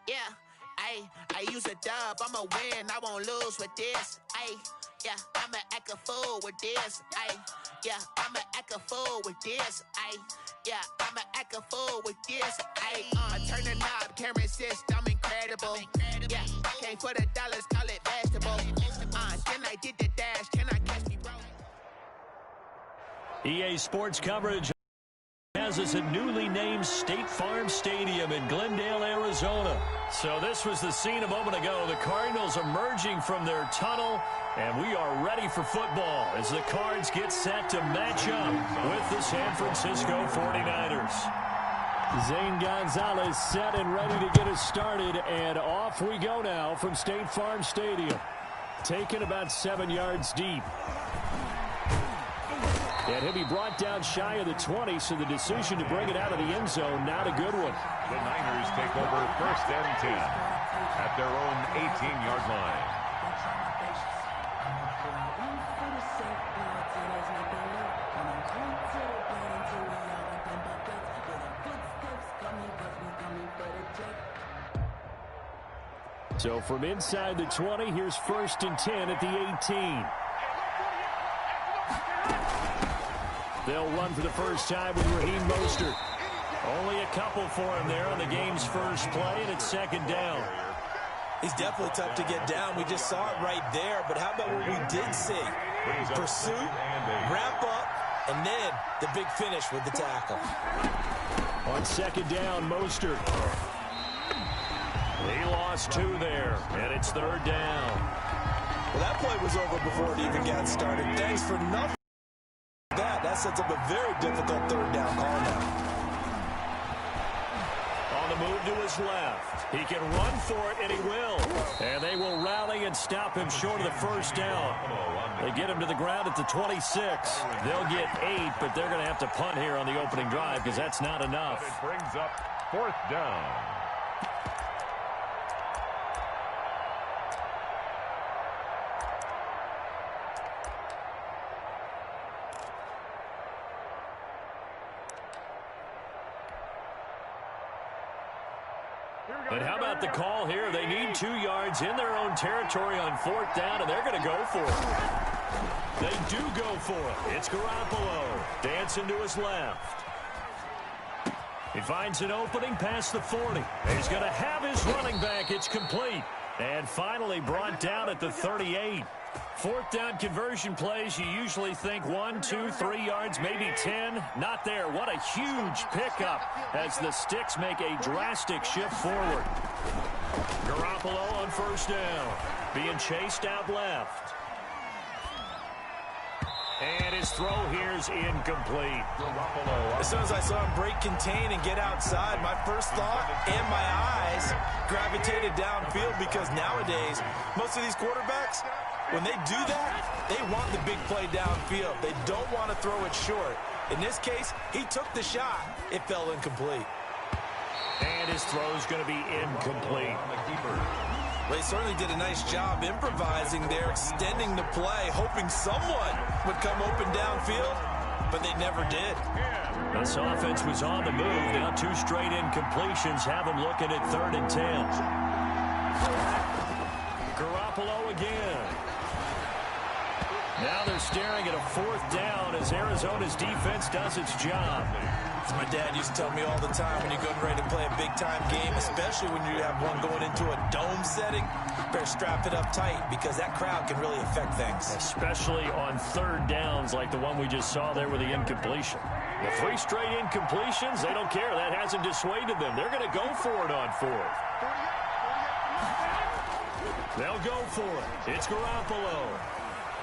Yeah, I use a dub, I'ma win, I won't lose with this. Yeah, I'ma act a fool with this. Yeah, I'ma act a fool with this. Yeah, I'ma act a fool with this. I turn the knob, can't resist, I'm incredible. Yeah, came for the dollars, call it vegetable. Then I did the dash, can I catch me, bro? EA Sports coverage has us at newly named State Farm Stadium in Glendale, Arizona. So this was the scene a moment ago. The Cardinals emerging from their tunnel, and we are ready for football as the Cards get set to match up with the San Francisco 49ers. Zane Gonzalez set and ready to get us started, and off we go now from State Farm Stadium. Taken about 7 yards deep. And he'll be brought down shy of the 20, so the decision to bring it out of the end zone, not a good one. The Niners take over 1st and 10 at their own 18-yard line. So from inside the 20, here's 1st and 10 at the 18. They'll run for the first time with Raheem Mostert. Only a couple for him there on the game's first play, and it's 2nd down. He's definitely tough to get down. We just saw it right there. But how about what we did see? Pursuit, wrap up, and then the big finish with the tackle. On 2nd down, Mostert. He lost 2 there, and it's 3rd down. Well, that play was over before it even got started. Thanks for nothing. That sets up a very difficult 3rd down call now. On the move to his left. He can run for it, and he will. And they will rally and stop him short of the 1st down. They get him to the ground at the 26. They'll get 8, but they're going to have to punt here on the opening drive because that's not enough. It brings up 4th down. And how about the call here? They need 2 yards in their own territory on 4th down, and they're going to go for it. They do go for it. It's Garoppolo dancing to his left. He finds an opening past the 40. He's going to have his running back. It's complete. And finally brought down at the 38. 4th down conversion plays, you usually think 1, 2, 3 yards, maybe 10. Not there. What a huge pickup as the Sticks make a drastic shift forward. Garoppolo on 1st down. Being chased out left. And his throw here is incomplete. As soon as I saw him break contain and get outside, my first thought and my eyes gravitated downfield because nowadays, most of these quarterbacks, when they do that, they want the big play downfield. They don't want to throw it short. In this case, he took the shot. It fell incomplete. And his throw is going to be incomplete. They certainly did a nice job improvising there, extending the play, hoping someone would come open downfield, but they never did. This offense was on the move. Now 2 straight incompletions have them looking at 3rd and 10. Garoppolo again. Now they're staring at a 4th down as Arizona's defense does its job. As my dad used to tell me all the time, when you're getting ready to play a big-time game, especially when you have one going into a dome setting, better strap it up tight because that crowd can really affect things. Especially on 3rd downs like the one we just saw there with the incompletion. The 3 straight incompletions, they don't care. That hasn't dissuaded them. They're going to go for it on 4th. They'll go for it. It's Garoppolo.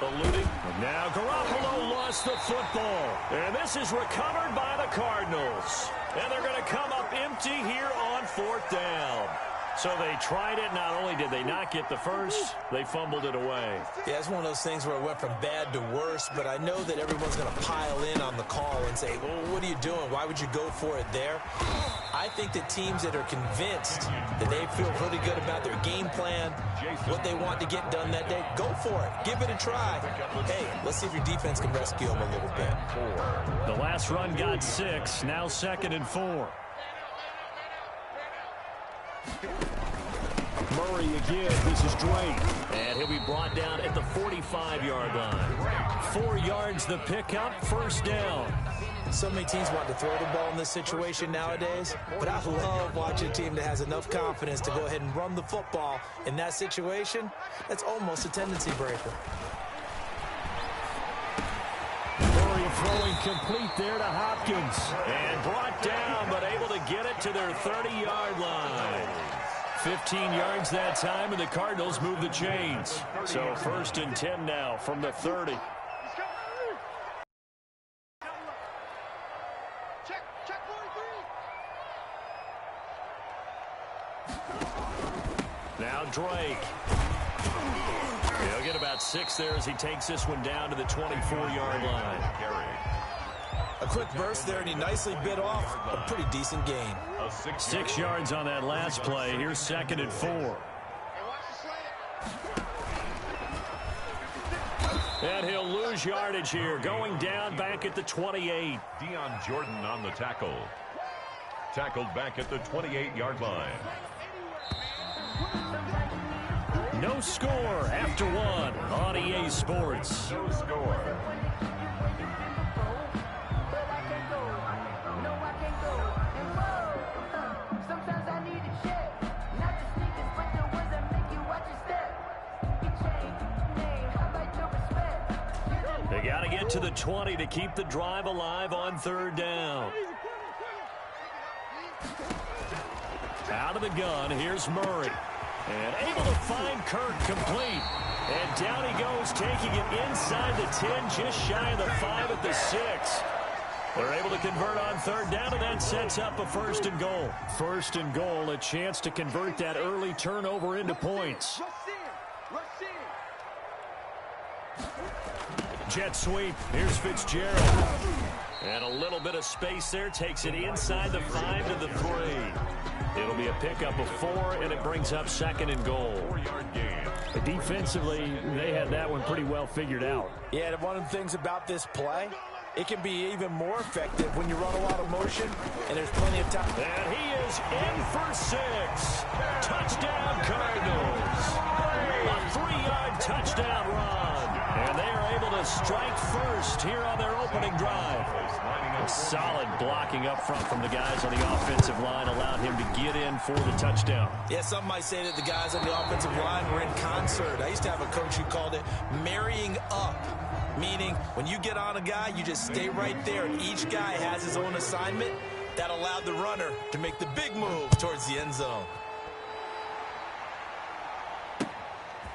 Eluding. Now Garoppolo lost the football. And this is recovered by the Cardinals. And they're going to come up empty here on 4th down. So they tried it. Not only did they not get the first, they fumbled it away. Yeah, it's one of those things where it went from bad to worse, but I know that everyone's going to pile in on the call and say, well, what are you doing? Why would you go for it there? I think that teams that are convinced that they feel really good about their game plan, what they want to get done that day, go for it. Give it a try. Hey, let's see if your defense can rescue them a little bit. The last run got 6, now 2nd and 4. Murray again. This is Drake. And he'll be brought down at the 45-yard line. 4 yards the pickup, first down. So many teams want to throw the ball in this situation nowadays, but I love watching a team that has enough confidence to go ahead and run the football in that situation. That's almost a tendency breaker. Murray throwing complete there to Hopkins. And brought down, but able to get it to their 30-yard line. 15 yards that time, and the Cardinals move the chains. So 1st and 10 now from the 30. Now Drake. He'll get about 6 there as he takes this one down to the 24-yard line. A quick burst there, and he nicely bit off a pretty decent gain. 6 yards on that last play. Here's 2nd and 4. And he'll lose yardage here. Going down back at the 28. Deion Jordan on the tackle. Tackled back at the 28-yard line. No score after 1 on EA Sports. No score. They got to get to the 20 to keep the drive alive on 3rd down. Out of the gun, here's Murray. And able to find Kirk complete. And down he goes, taking it inside the 10, just shy of the 5 at the 6. They're able to convert on 3rd down, and that sets up a 1st and goal. 1st and goal, a chance to convert that early turnover into points. Jet sweep. Here's Fitzgerald. And a little bit of space there. Takes it inside the 5 to the 3. It'll be a pickup of 4, and it brings up 2nd and goal. 4-yard gain. Defensively, they had that one pretty well figured out. Yeah, one of the things about this play, it can be even more effective when you run a lot of motion, and there's plenty of time. And he is in for 6. Touchdown, Cardinals. A 3-yard touchdown run. And they are able to strike first here on their opening drive. A solid blocking up front from the guys on the offensive line allowed him to get in for the touchdown. Yeah, some might say that the guys on the offensive line were in concert. I used to have a coach who called it marrying up, meaning when you get on a guy, you just stay right there, and each guy has his own assignment. That allowed the runner to make the big move towards the end zone.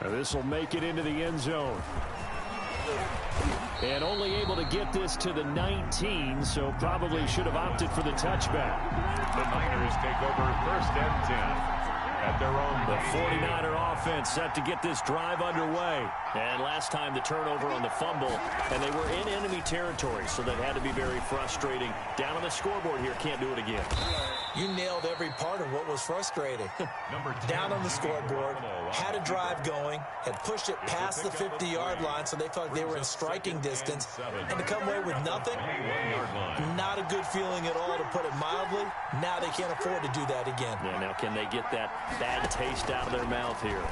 This will make it into the end zone. And only able to get this to the 19, so probably should have opted for the touchback. The Niners take over 1st and 10 at their own. The 49er offense set to get this drive underway. And last time the turnover on the fumble, and they were in enemy territory, so that had to be very frustrating. Down on the scoreboard here, can't do it again. You nailed every part of what was frustrating. Down on the scoreboard, had a drive going, had pushed it past the 50-yard line, so they thought they were in striking distance, and to come away with nothing, not a good feeling at all, to put it mildly. Now they can't afford to do that again. Yeah, now can they get that bad taste out of their mouth here?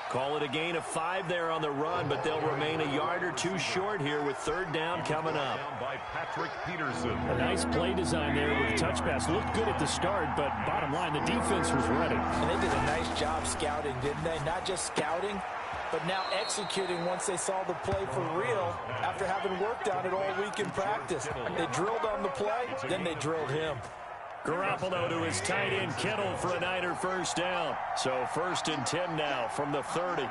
Call it a gain of 5 there on the run, but they'll remain a yard or 2 short here with 3rd down coming up. By Patrick Peterson. A nice play design there with the touch pass. Looked good at the start, but bottom line, the defense was ready. And they did a nice job scouting, didn't they? Not just scouting, but now executing once they saw the play for real after having worked on it all week in practice. They drilled on the play, then they drilled him. Garoppolo to his tight end Kittle for a Niner 1st down. So 1st and 10 now from the 30.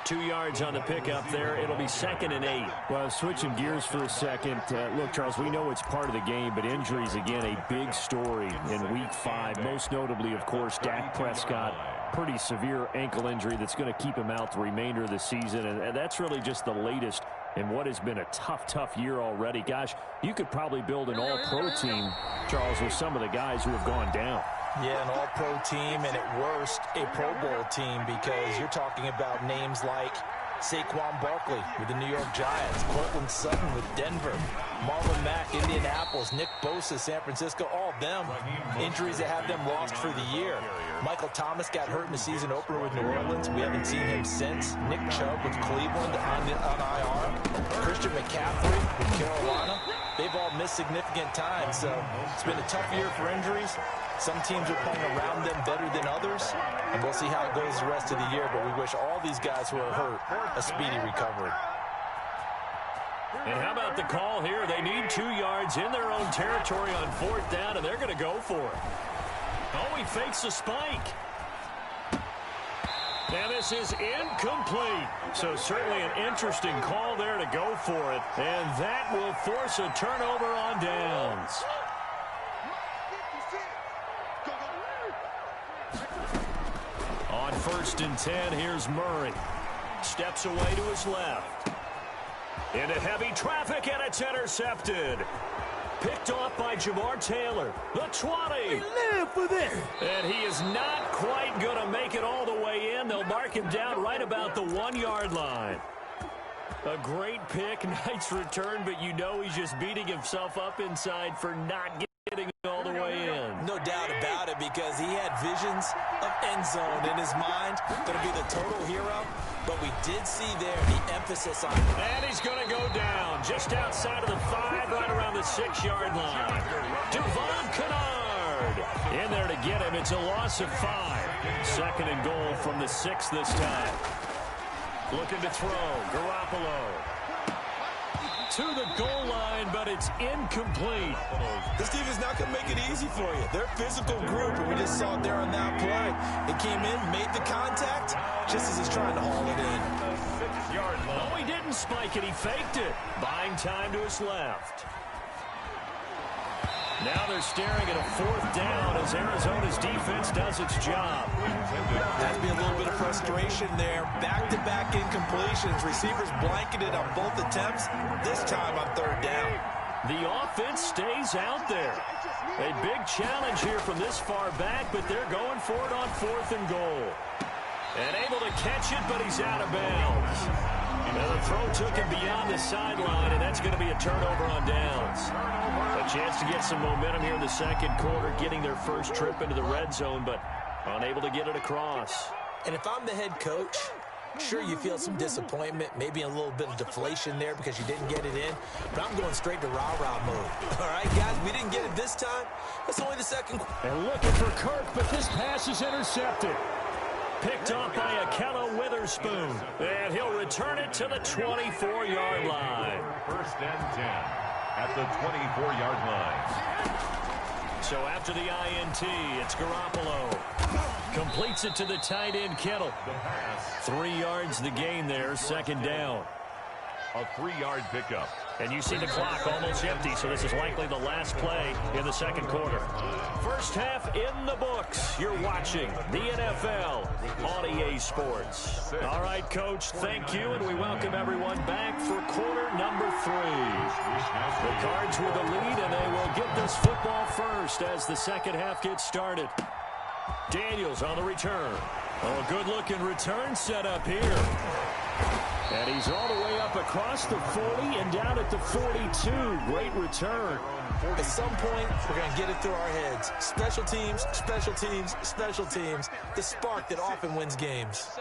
Two yards on the pickup there. It'll be 2nd and 8. Well, switching gears for a second. Look, Charles, we know it's part of the game, but injuries, again, a big story in Week 5. Most notably, of course, Dak Prescott. Pretty severe ankle injury that's going to keep him out the remainder of the season, and that's really just the latest in what has been a tough year already. Gosh, you could probably build an all-pro team, Charles, with some of the guys who have gone down. Yeah, an all-pro team, and at worst, a Pro Bowl team, because you're talking about names like Saquon Barkley with the New York Giants, Cortland Sutton with Denver, Marlon Mack, Indianapolis, Nick Bosa, San Francisco, all of them injuries that have them lost for the year. Michael Thomas got hurt in the season opener with New Orleans. We haven't seen him since. Nick Chubb with Cleveland on IR. Christian McCaffrey with Carolina. They've all missed significant time, so it's been a tough year for injuries. Some teams are playing around them better than others, and we'll see how it goes the rest of the year, but we wish all these guys who are hurt a speedy recovery. And how about the call here? They need 2 yards in their own territory on 4th down, and they're going to go for it. Oh, he fakes a spike. And this is incomplete. So certainly an interesting call there to go for it. And that will force a turnover on downs. On 1st and 10, here's Murray. Steps away to his left. Into heavy traffic, and it's intercepted. Picked off by Jamar Taylor. The 20. Live for this. And he is not quite going to make it all the way in. They'll mark him down right about the 1-yard line. A great pick, nice return, but you know he's just beating himself up inside for not getting all the way in. No doubt about it, because he had visions of end zone in his mind. Going to be the total hero, but we did see there the emphasis on it. And he's going to go down just outside of the 5, right around the 6-yard line. Devon Kennard in there to get him. It's a loss of 5. 2nd and goal from the 6 this time. Looking to throw. Garoppolo to the goal line, but it's incomplete. This team is not going to make it easy for you. They're a physical group, and we just saw it there on that play. They came in, made the contact, just as he's trying to haul it in. 6-yard line. Oh, he didn't spike it. He faked it. Buying time to his left. Now they're staring at a 4th down as Arizona's defense does its job. Has to be a little bit of frustration there. Back-to-back incompletions. Receivers blanketed on both attempts, this time on 3rd down. The offense stays out there. A big challenge here from this far back, but they're going for it on 4th and goal. And able to catch it, but he's out of bounds. And the throw took him beyond the sideline, and that's going to be a turnover on downs. A chance to get some momentum here in the 2nd quarter, getting their first trip into the red zone, but unable to get it across. And if I'm the head coach, sure, you feel some disappointment, maybe a little bit of deflation there because you didn't get it in, but I'm going straight to rah-rah mode. All right, guys, we didn't get it this time. That's only the 2nd quarter. And looking for Kirk, but this pass is intercepted. Picked off by Akello Witherspoon. And he'll return it to the 24-yard line. 1st and 10 at the 24-yard line. So after the INT, it's Garoppolo. Completes it to the tight end, Kittle. 3 yards the gain there, 2nd down. A 3-yard pickup. And you see the clock almost empty, so this is likely the last play in the 2nd quarter. First half in the books. You're watching the NFL on EA Sports. All right, Coach, thank you, and we welcome everyone back for quarter number 3. The Cards with the lead, and they will get this football first as the 2nd half gets started. Daniels on the return. Oh, good-looking return set up here. And he's all the way up across the 40 and down at the 42. Great return. At some point, we're going to get it through our heads. Special teams, special teams, special teams. The spark that often wins games.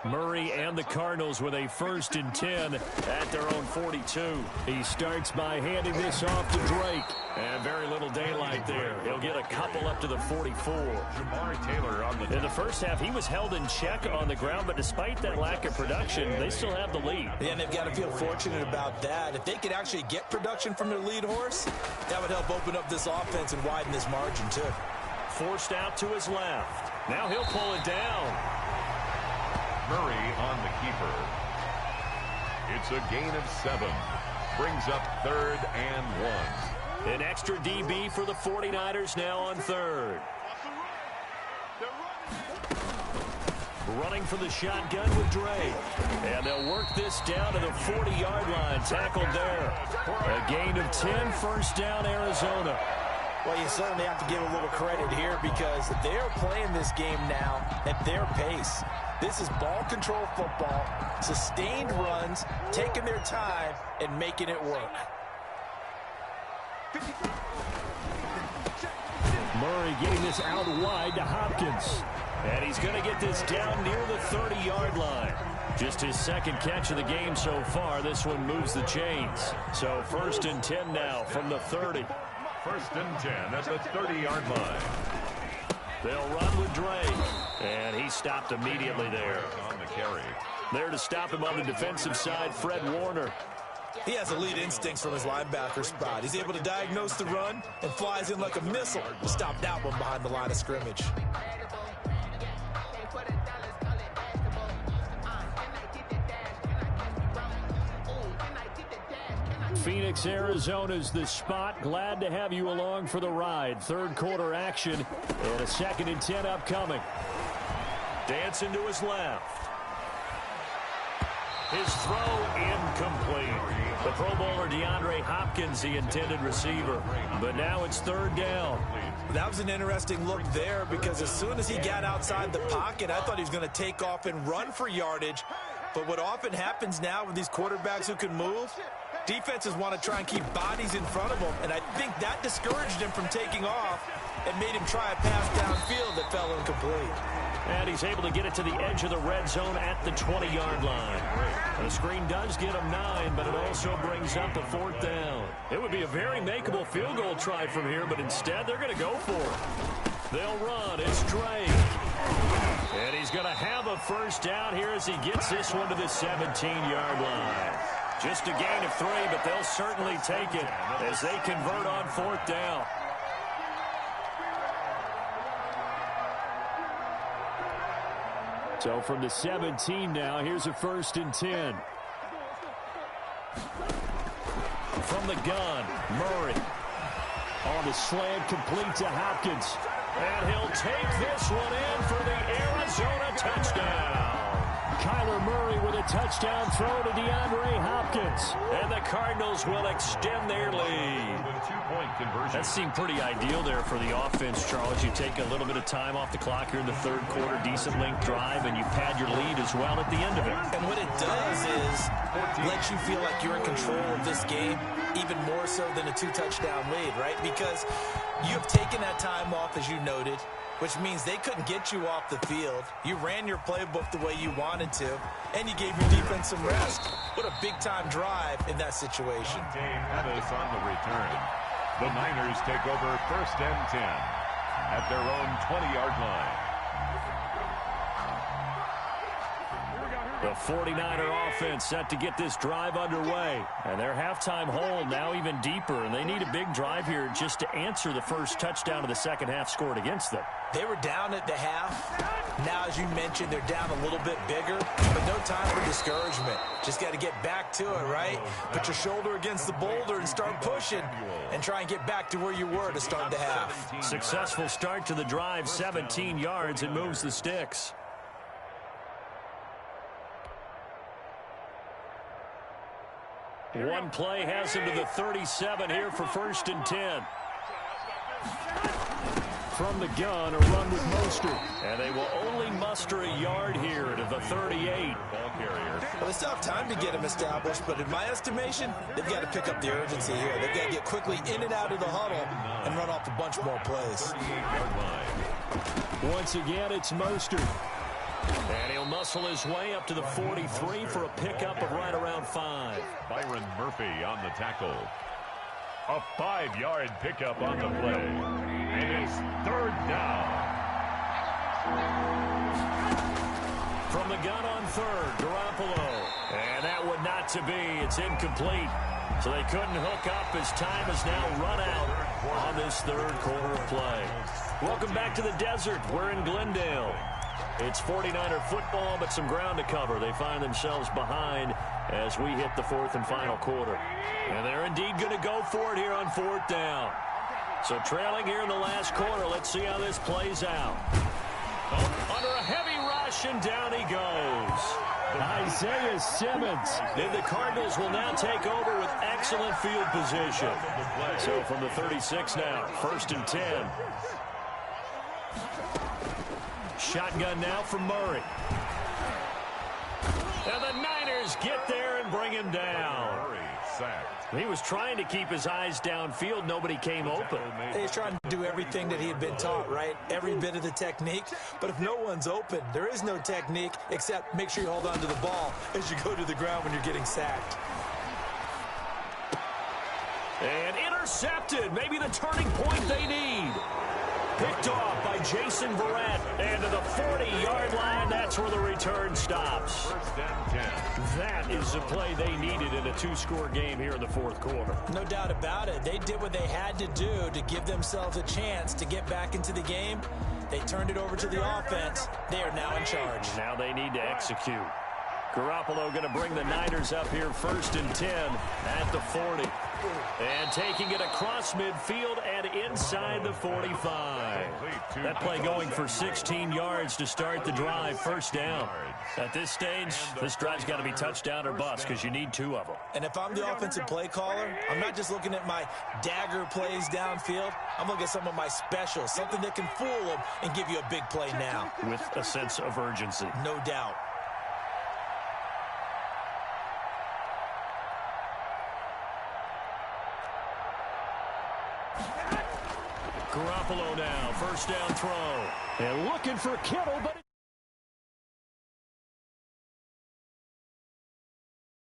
Murray and the Cardinals with a 1st and 10 at their own 42. He starts by handing this off to Drake. And very little daylight there. He'll get a couple up to the 44. Jamar Taylor on the... In the first half, he was held in check on the ground, but despite that lack of production, they still have the lead. Yeah, and they've got to feel fortunate about that. If they could actually get production from their lead horse, that would help open up this offense and widen this margin, too. Forced out to his left. Now he'll pull it down. Murray on the keeper. It's a gain of 7. Brings up 3rd and 1. An extra DB for the 49ers now on 3rd. Running for the shotgun with Drake. And they'll work this down to the 40-yard line. Tackled there. A gain of 10, 1st down Arizona. Well, you certainly have to give a little credit here because they're playing this game now at their pace. This is ball control football, sustained runs, taking their time, and making it work. Murray getting this out wide to Hopkins. And he's going to get this down near the 30-yard line. Just his second catch of the game so far. This one moves the chains. So 1st and 10 now from the 30. 1st and 10 at the 30-yard line. They'll run with Drake. And he stopped immediately there. On the carry. There to stop him on the defensive side, Fred Warner. He has elite instincts from his linebacker spot. He's able to diagnose the run and flies in like a missile to stop that one behind the line of scrimmage. Phoenix, Arizona's the spot. Glad to have you along for the ride. Third quarter action and a 2nd and 10 upcoming. Dancing to his left. His throw incomplete. The Pro Bowler DeAndre Hopkins, the intended receiver. But now it's 3rd down. That was an interesting look there because as soon as he got outside the pocket, I thought he was going to take off and run for yardage. But what often happens now with these quarterbacks who can move, defenses want to try and keep bodies in front of them, and I think that discouraged him from taking off and made him try a pass downfield that fell incomplete. And he's able to get it to the edge of the red zone at the 20-yard line. And the screen does get him 9, but it also brings up a 4th down. It would be a very makeable field goal try from here, but instead they're going to go for it. They'll run. It's Drake. And he's going to have a 1st down here as he gets this one to the 17-yard line. Just a gain of 3, but they'll certainly take it as they convert on 4th down. So from the 17 now, here's a 1st and 10. From the gun, Murray. On the slant, complete to Hopkins. And he'll take this one in for the Arizona touchdown. Kyler Murray with a touchdown throw to DeAndre Hopkins. And the Cardinals will extend their lead. Two-point conversion. That seemed pretty ideal there for the offense, Charles. You take a little bit of time off the clock here in the 3rd quarter, decent length drive, and you pad your lead as well at the end of it. And what it does is let you feel like you're in control of this game, even more so than a 2-touchdown lead, right? Because you have taken that time off, as you noted, which means they couldn't get you off the field. You ran your playbook the way you wanted to, and you gave your defense some rest. What a big-time drive in that situation. Game Pettis on the return. The Niners take over 1st and 10 at their own 20-yard line. The 49er offense set to get this drive underway. And their halftime hole now even deeper, and they need a big drive here just to answer the first touchdown of the second half scored against them. They were down at the half. Now, as you mentioned, they're down a little bit bigger, but no time for discouragement. Just got to get back to it, right? Put your shoulder against the boulder and start pushing and try and get back to where you were to start the half. Successful start to the drive, 17 yards, and moves the sticks. One play has him to the 37 here for 1st and 10. From the gun, a run with Mostert. And they will only muster a yard here to the 38. Ball carrier. Well, they still have time to get him established, but in my estimation, they've got to pick up the urgency here. They've got to get quickly in and out of the huddle and run off a bunch more plays. 38-yard line. Once again, it's Mostert. And he'll muscle his way up to the 43 for a pickup of right around 5. Byron Murphy on the tackle. A 5-yard pickup on the play. And it's 3rd down. From the gun on 3rd, Garoppolo. And that would not to be. It's incomplete. So they couldn't hook up as time has now run out on this 3rd quarter of play. Welcome back to the desert. We're in Glendale. It's 49er football, but some ground to cover. They find themselves behind as we hit the 4th and final quarter. And they're indeed going to go for it here on 4th down. So trailing here in the last quarter, let's see how this plays out. Under a heavy rush rush, and down he goes. Isaiah Simmons. And the Cardinals will now take over with excellent field position. So from the 36 now, 1st and 10. Shotgun now from Murray. And the Niners get there and bring him down. Murray sacked. He was trying to keep his eyes downfield. Nobody came open. He's trying to do everything that he had been taught, right? Every bit of the technique. But if no one's open, there is no technique except make sure you hold on to the ball as you go to the ground when you're getting sacked. And intercepted. Maybe the turning point they need. Picked off by Jason Verrett. And to the 40-yard line, that's where the return stops. 1st and 10. That is the play they needed in a 2-score game here in the 4th quarter. No doubt about it. They did what they had to do to give themselves a chance to get back into the game. They turned it over to the offense. They are now in charge. Now they need to execute. Garoppolo going to bring the Niners up here 1st and 10 at the 40. And taking it across midfield and inside the 45. That play going for 16 yards to start the drive. 1st down. At this stage, this drive's got to be touchdown or bust because you need 2 of them. And if I'm the offensive play caller, I'm not just looking at my dagger plays downfield. I'm looking at some of my specials, something that can fool them and give you a big play now. With a sense of urgency. No doubt. Garoppolo now, 1st down throw. And looking for Kittle, but